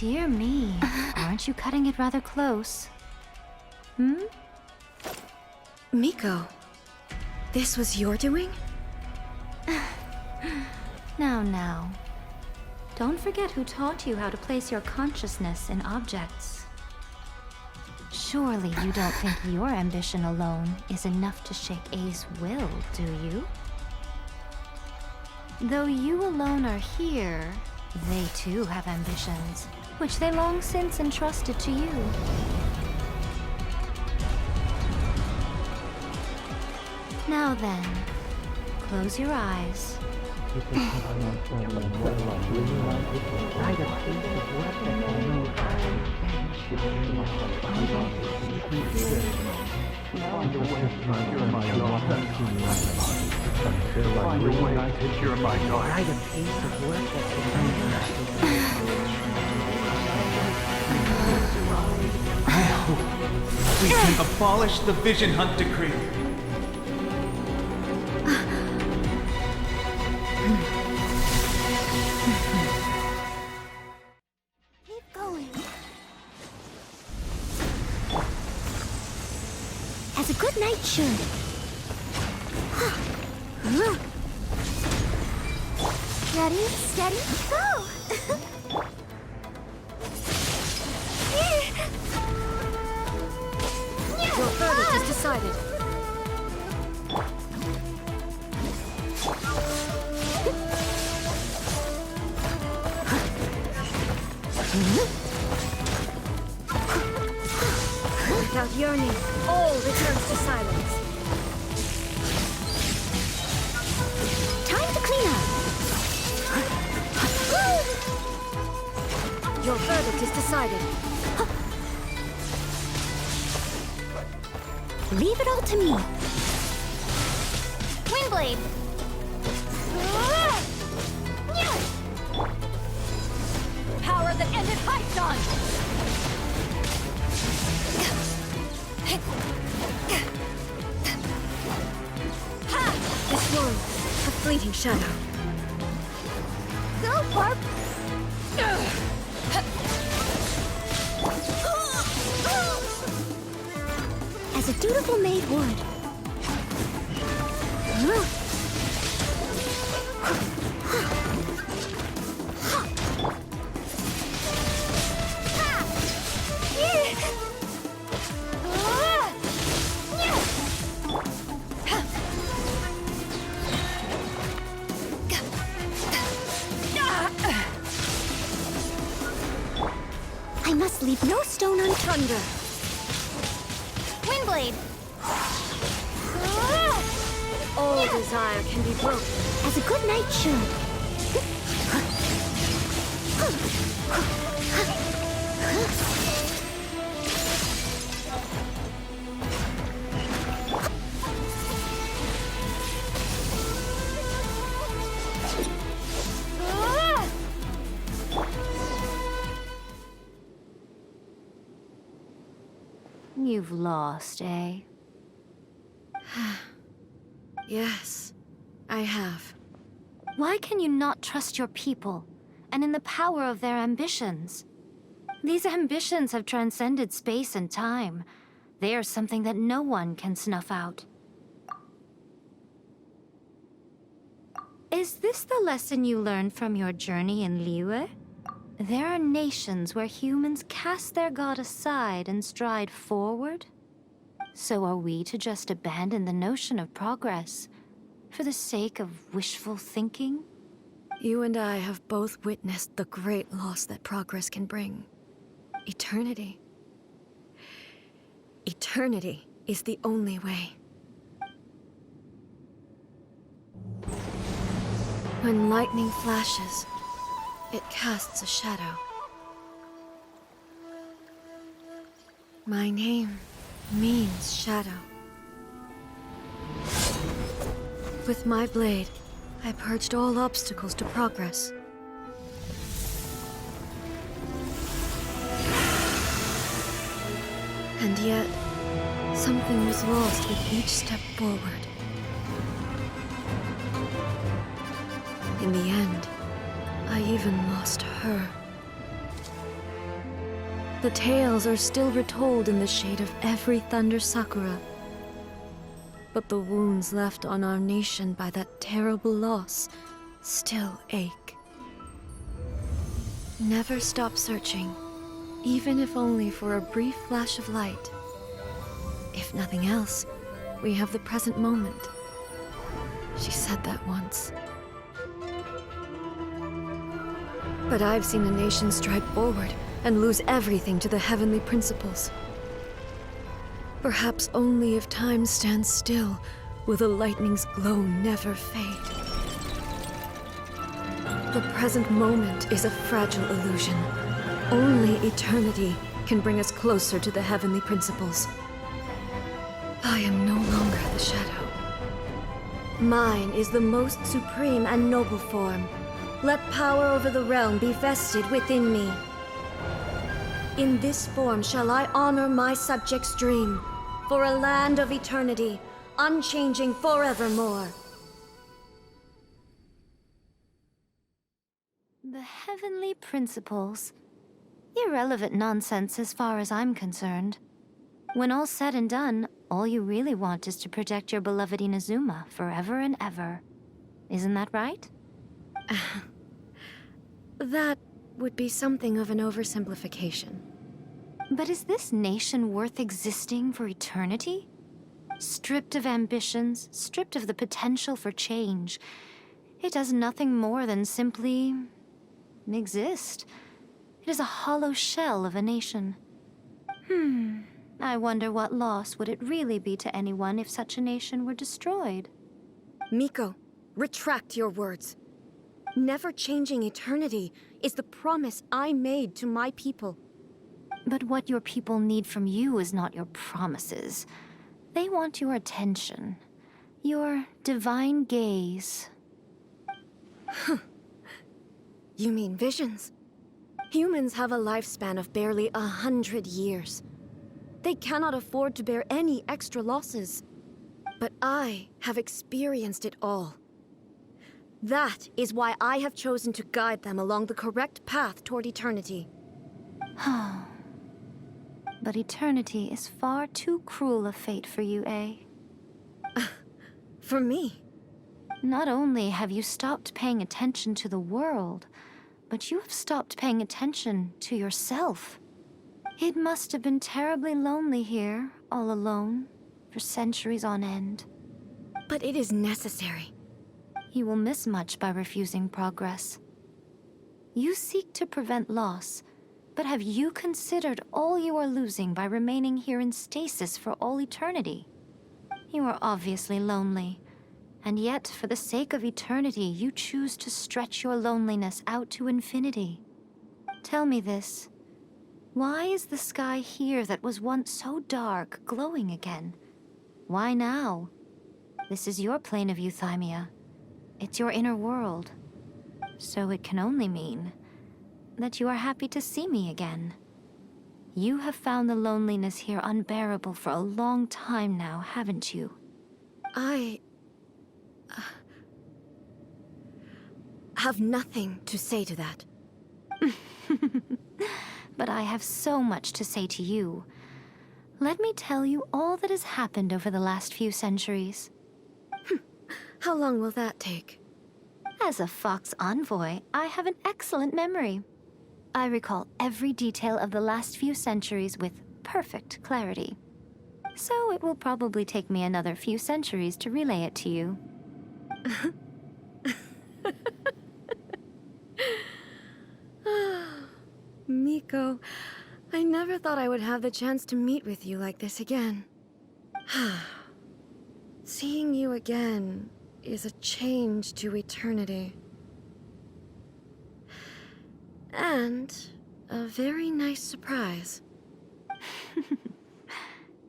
Dear me, aren't you cutting it rather close? Miko, this was your doing? Now. Don't forget who taught you how to place your consciousness in objects. Surely you don't think your ambition alone is enough to shake A's will, do you? Though you alone are here, they too have ambitions, which they long since entrusted to you. Now then, close your eyes. We can abolish the Vision Hunt Decree. Keep going. As a good knight should. Ready, steady, go! Your verdict is decided. Without yearning, all returns to silence. Time to clean up. Your verdict is decided. Leave it all to me. Windblade! Power that ended Python! This one, a fleeting shadow. Go, Barb! As a dutiful maid would. I must leave no stone unturned. Windblade! All desire can be broken, as a good knight should. You've lost, eh? Yes, I have. Why can you not trust your people, and in the power of their ambitions? These ambitions have transcended space and time. They are something that no one can snuff out. Is this the lesson you learned from your journey in Liyue? There are nations where humans cast their god aside and stride forward. So are we to just abandon the notion of progress for the sake of wishful thinking? You and I have both witnessed the great loss that progress can bring. Eternity. Eternity is the only way. When lightning flashes, it casts a shadow. My name means shadow. With my blade, I purged all obstacles to progress. And yet, something was lost with each step forward. In the end, I even lost her. The tales are still retold in the shade of every thunder sakura. But the wounds left on our nation by that terrible loss still ache. Never stop searching, even if only for a brief flash of light. If nothing else, we have the present moment. She said that once. But I've seen a nation stride forward and lose everything to the heavenly principles. Perhaps only if time stands still will the lightning's glow never fade. The present moment is a fragile illusion. Only eternity can bring us closer to the heavenly principles. I am no longer the shadow. Mine is the most supreme and noble form. Let power over the realm be vested within me. In this form shall I honor my subjects' dream, for a land of eternity, unchanging forevermore. The heavenly principles. Irrelevant nonsense as far as I'm concerned. When all's said and done, all you really want is to protect your beloved Inazuma forever and ever. Isn't that right? That would be something of an oversimplification. But is this nation worth existing for eternity? Stripped of ambitions, stripped of the potential for change, it does nothing more than simply exist. It is a hollow shell of a nation. I wonder what loss would it really be to anyone if such a nation were destroyed? Miko, retract your words. Never changing eternity is the promise I made to my people. But what your people need from you is not your promises. They want your attention. Your divine gaze. You mean visions? Humans have a lifespan of barely 100 years. They cannot afford to bear any extra losses. But I have experienced it all. That is why I have chosen to guide them along the correct path toward eternity. But eternity is far too cruel a fate for you, eh? For me? Not only have you stopped paying attention to the world, but you have stopped paying attention to yourself. It must have been terribly lonely here, all alone, for centuries on end. But it is necessary. You will miss much by refusing progress. You seek to prevent loss, but have you considered all you are losing by remaining here in stasis for all eternity? You are obviously lonely, and yet, for the sake of eternity, you choose to stretch your loneliness out to infinity. Tell me this. Why is the sky here that was once so dark glowing again? Why now? This is your plane of euthymia. It's your inner world. So it can only mean that you are happy to see me again. You have found the loneliness here unbearable for a long time now, haven't you? I have nothing to say to that. But I have so much to say to you. Let me tell you all that has happened over the last few centuries. How long will that take? As a Fox envoy, I have an excellent memory. I recall every detail of the last few centuries with perfect clarity. So it will probably take me another few centuries to relay it to you. Miko, I never thought I would have the chance to meet with you like this again. Seeing you again is a change to eternity. And a very nice surprise.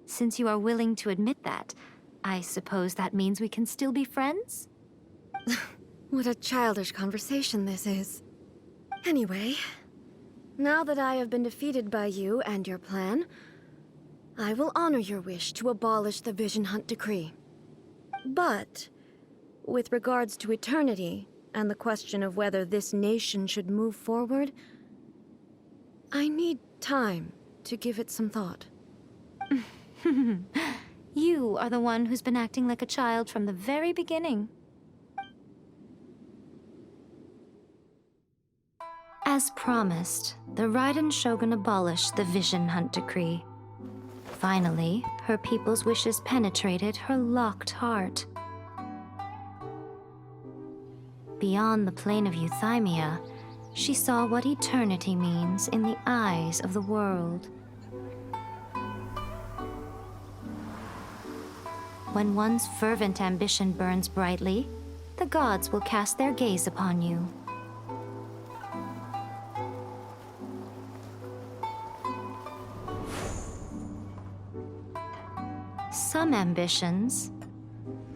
Since you are willing to admit that, I suppose that means we can still be friends? What a childish conversation this is. Anyway, now that I have been defeated by you and your plan, I will honor your wish to abolish the Vision Hunt Decree. But, with regards to eternity, and the question of whether this nation should move forward, I need time to give it some thought. You are the one who's been acting like a child from the very beginning. As promised, the Raiden shogun abolished the Vision Hunt Decree. Finally, her people's wishes penetrated her locked heart. Beyond the plane of euthymia, she saw what eternity means in the eyes of the world. When one's fervent ambition burns brightly, the gods will cast their gaze upon you. Some ambitions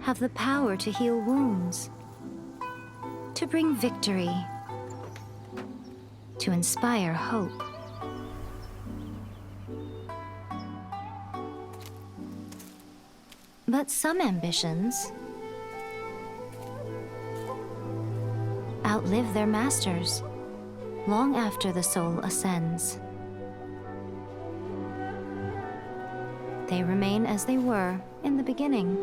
have the power to heal wounds, to bring victory, to inspire hope. But some ambitions outlive their masters long after the soul ascends. They remain as they were in the beginning.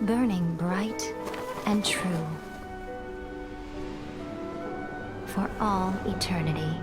Burning bright and true for all eternity.